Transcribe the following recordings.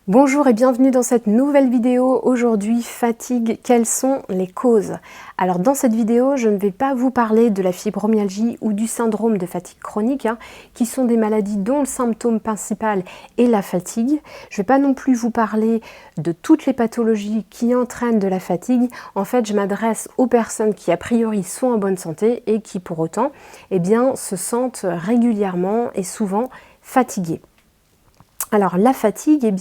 Bonjour et bienvenue dans cette nouvelle vidéo. Aujourd'hui, fatigue, quelles sont les causes? Alors dans cette vidéo, je ne vais pas vous parler de la fibromyalgie ou du syndrome de fatigue chronique, qui sont des maladies dont le symptôme principal est la fatigue. Je ne vais pas non plus vous parler de toutes les pathologies qui entraînent de la fatigue. En fait, je m'adresse aux personnes qui a priori sont en bonne santé et qui pour autant se sentent régulièrement et souvent fatiguées. Alors la fatigue,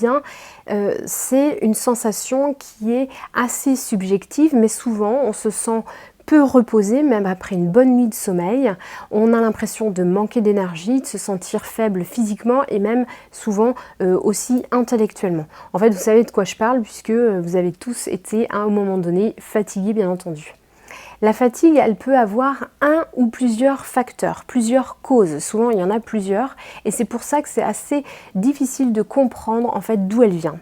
c'est une sensation qui est assez subjective, mais souvent on se sent peu reposé, même après une bonne nuit de sommeil. On a l'impression de manquer d'énergie, de se sentir faible physiquement et même souvent aussi intellectuellement. En fait, vous savez de quoi je parle puisque vous avez tous été à un moment donné fatigués, bien entendu. La fatigue, elle peut avoir un ou plusieurs facteurs, plusieurs causes. Souvent, il y en a plusieurs et c'est pour ça que c'est assez difficile de comprendre en fait d'où elle vient.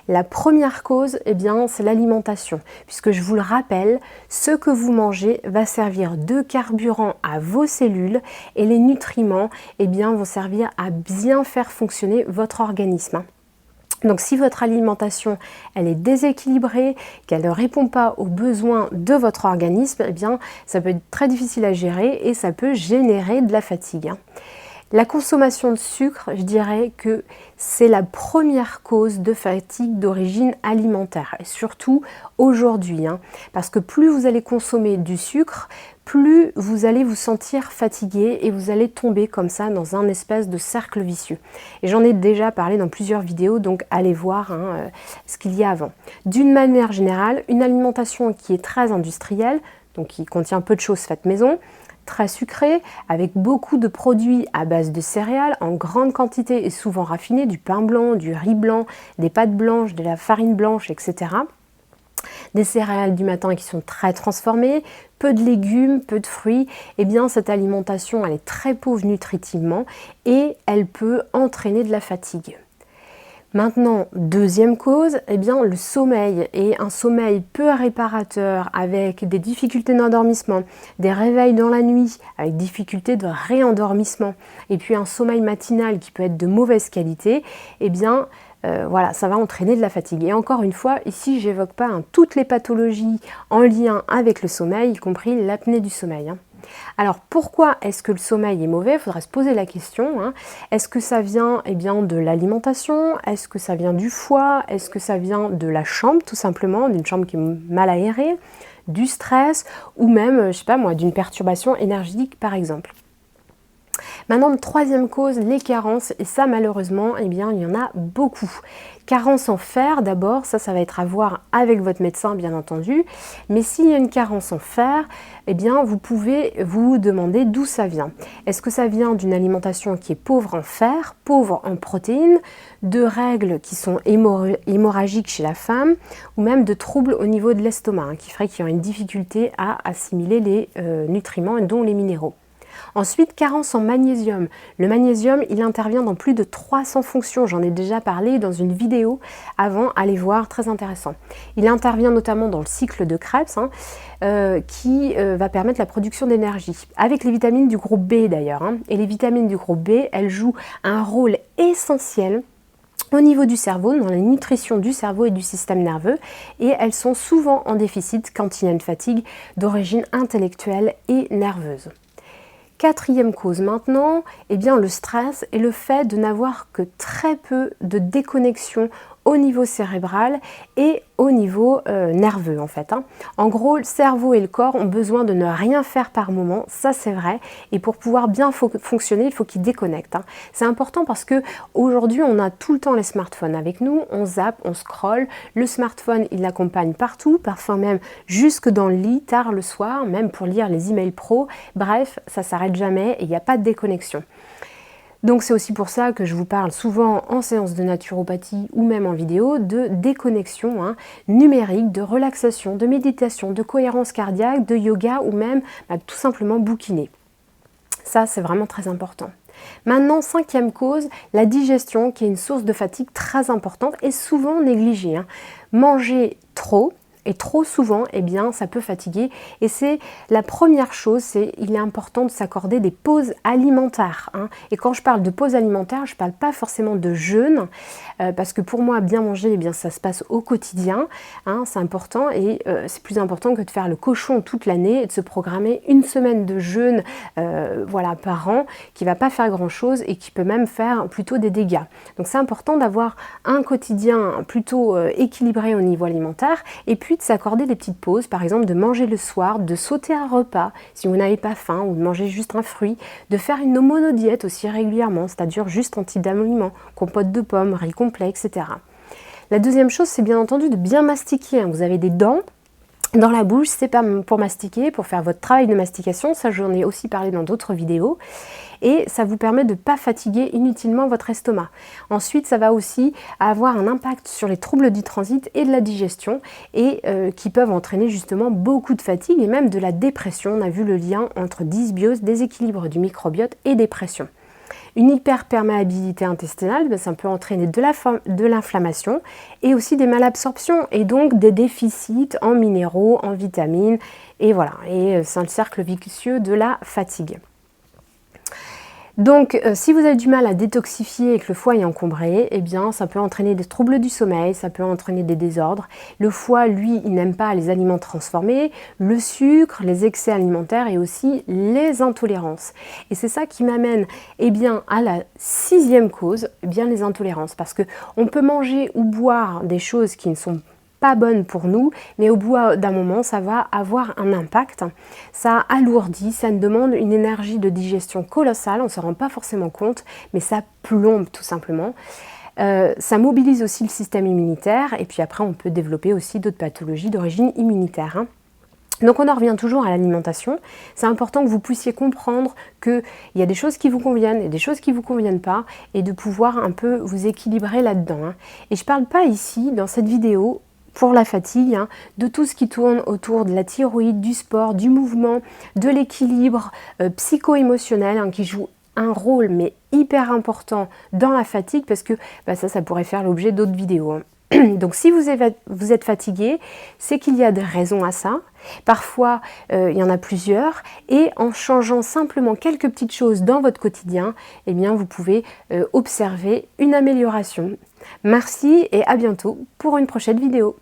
La première cause, c'est l'alimentation, puisque je vous le rappelle, ce que vous mangez va servir de carburant à vos cellules et les nutriments vont servir à bien faire fonctionner votre organisme. Donc si votre alimentation elle est déséquilibrée, qu'elle ne répond pas aux besoins de votre organisme, ça peut être très difficile à gérer et ça peut générer de la fatigue. La consommation de sucre, je dirais que c'est la première cause de fatigue d'origine alimentaire, et surtout aujourd'hui, parce que plus vous allez consommer du sucre, plus vous allez vous sentir fatigué et vous allez tomber comme ça dans un espèce de cercle vicieux. Et j'en ai déjà parlé dans plusieurs vidéos, donc allez voir ce qu'il y a avant. D'une manière générale, une alimentation qui est très industrielle, donc qui contient peu de choses faites maison, très sucré, avec beaucoup de produits à base de céréales en grande quantité et souvent raffinés, du pain blanc, du riz blanc, des pâtes blanches, de la farine blanche, etc. Des céréales du matin qui sont très transformées, peu de légumes, peu de fruits, cette alimentation elle est très pauvre nutritivement et elle peut entraîner de la fatigue. Maintenant, deuxième cause, le sommeil et un sommeil peu réparateur avec des difficultés d'endormissement, des réveils dans la nuit avec difficultés de réendormissement et puis un sommeil matinal qui peut être de mauvaise qualité, ça va entraîner de la fatigue. Et encore une fois, ici, je n'évoque pas toutes les pathologies en lien avec le sommeil, y compris l'apnée du sommeil. Alors pourquoi est-ce que le sommeil est mauvais? Il faudra se poser la question. Est-ce que ça vient de l'alimentation? Est-ce que ça vient du foie? Est-ce que ça vient de la chambre tout simplement, d'une chambre qui est mal aérée, du stress ou même, d'une perturbation énergétique par exemple? Maintenant, troisième cause, les carences, et ça malheureusement, il y en a beaucoup. Carence en fer d'abord, ça va être à voir avec votre médecin bien entendu, mais s'il y a une carence en fer, vous pouvez vous demander d'où ça vient. Est-ce que ça vient d'une alimentation qui est pauvre en fer, pauvre en protéines, de règles qui sont hémorragiques chez la femme, ou même de troubles au niveau de l'estomac, qui ferait qu'il y aurait une difficulté à assimiler les nutriments, dont les minéraux. Ensuite, carence en magnésium. Le magnésium, il intervient dans plus de 300 fonctions. J'en ai déjà parlé dans une vidéo avant, allez voir, très intéressant. Il intervient notamment dans le cycle de Krebs, qui va permettre la production d'énergie. Avec les vitamines du groupe B d'ailleurs. Et les vitamines du groupe B, elles jouent un rôle essentiel au niveau du cerveau, dans la nutrition du cerveau et du système nerveux, et elles sont souvent en déficit quand il y a une fatigue d'origine intellectuelle et nerveuse. Quatrième cause maintenant, le stress et le fait de n'avoir que très peu de déconnexion au niveau cérébral et au niveau nerveux en fait. En gros, le cerveau et le corps ont besoin de ne rien faire par moment, ça c'est vrai, et pour pouvoir bien fonctionner, il faut qu'ils déconnectent. C'est important parce que aujourd'hui, on a tout le temps les smartphones avec nous, on zappe, on scrolle, le smartphone il l'accompagne partout, parfois même jusque dans le lit, tard le soir, même pour lire les emails pro, bref, ça s'arrête jamais et il n'y a pas de déconnexion. Donc c'est aussi pour ça que je vous parle souvent en séance de naturopathie ou même en vidéo de déconnexion numérique, de relaxation, de méditation, de cohérence cardiaque, de yoga ou même tout simplement bouquiner. Ça c'est vraiment très important. Maintenant, cinquième cause, la digestion qui est une source de fatigue très importante et souvent négligée. Manger trop Et trop souvent, eh bien, ça peut fatiguer. Et c'est la première chose, il est important de s'accorder des pauses alimentaires. Hein. Et quand je parle de pauses alimentaires, je ne parle pas forcément de jeûne, parce que pour moi, bien manger, eh bien, ça se passe au quotidien. Hein, c'est important et c'est plus important que de faire le cochon toute l'année et de se programmer une semaine de jeûne voilà, par an qui ne va pas faire grand-chose et qui peut même faire plutôt des dégâts. Donc c'est important d'avoir un quotidien plutôt équilibré au niveau alimentaire et puis de s'accorder des petites pauses, par exemple de manger le soir, de sauter un repas si vous n'avez pas faim ou de manger juste un fruit, de faire une monodiète aussi régulièrement, c'est-à-dire juste un type d'aliment, compote de pommes, riz complet, etc. La deuxième chose, c'est bien entendu de bien mastiquer. Vous avez des dents dans la bouche, c'est pas pour mastiquer, pour faire votre travail de mastication, ça j'en ai aussi parlé dans d'autres vidéos, et ça vous permet de ne pas fatiguer inutilement votre estomac. Ensuite, ça va aussi avoir un impact sur les troubles du transit et de la digestion, et qui peuvent entraîner justement beaucoup de fatigue et même de la dépression. On a vu le lien entre dysbiose, déséquilibre du microbiote et dépression. Une hyperperméabilité intestinale, ça peut entraîner de l'inflammation et aussi des malabsorptions et donc des déficits en minéraux, en vitamines et voilà. Et c'est un cercle vicieux de la fatigue. Donc, si vous avez du mal à détoxifier et que le foie est encombré, eh bien, ça peut entraîner des troubles du sommeil, ça peut entraîner des désordres. Le foie, lui, il n'aime pas les aliments transformés, le sucre, les excès alimentaires et aussi les intolérances. Et c'est ça qui m'amène, eh bien, à la 6e cause, eh bien, les intolérances. Parce que on peut manger ou boire des choses qui ne sont pas bonne pour nous, mais au bout d'un moment, ça va avoir un impact. Ça alourdit, ça demande une énergie de digestion colossale, on ne se rend pas forcément compte, mais ça plombe tout simplement. Ça mobilise aussi le système immunitaire, et puis après, on peut développer aussi d'autres pathologies d'origine immunitaire. Hein. Donc on en revient toujours à l'alimentation. C'est important que vous puissiez comprendre qu'il y a des choses qui vous conviennent et des choses qui ne vous conviennent pas, et de pouvoir un peu vous équilibrer là-dedans. Hein. Et je ne parle pas ici, dans cette vidéo, pour la fatigue, hein, de tout ce qui tourne autour de la thyroïde, du sport, du mouvement, de l'équilibre psycho-émotionnel hein, qui joue un rôle mais hyper important dans la fatigue parce que ça pourrait faire l'objet d'autres vidéos. Hein. Donc si vous êtes fatigué, c'est qu'il y a des raisons à ça. Parfois, il y en a plusieurs. Et en changeant simplement quelques petites choses dans votre quotidien, eh bien, vous pouvez observer une amélioration. Merci et à bientôt pour une prochaine vidéo.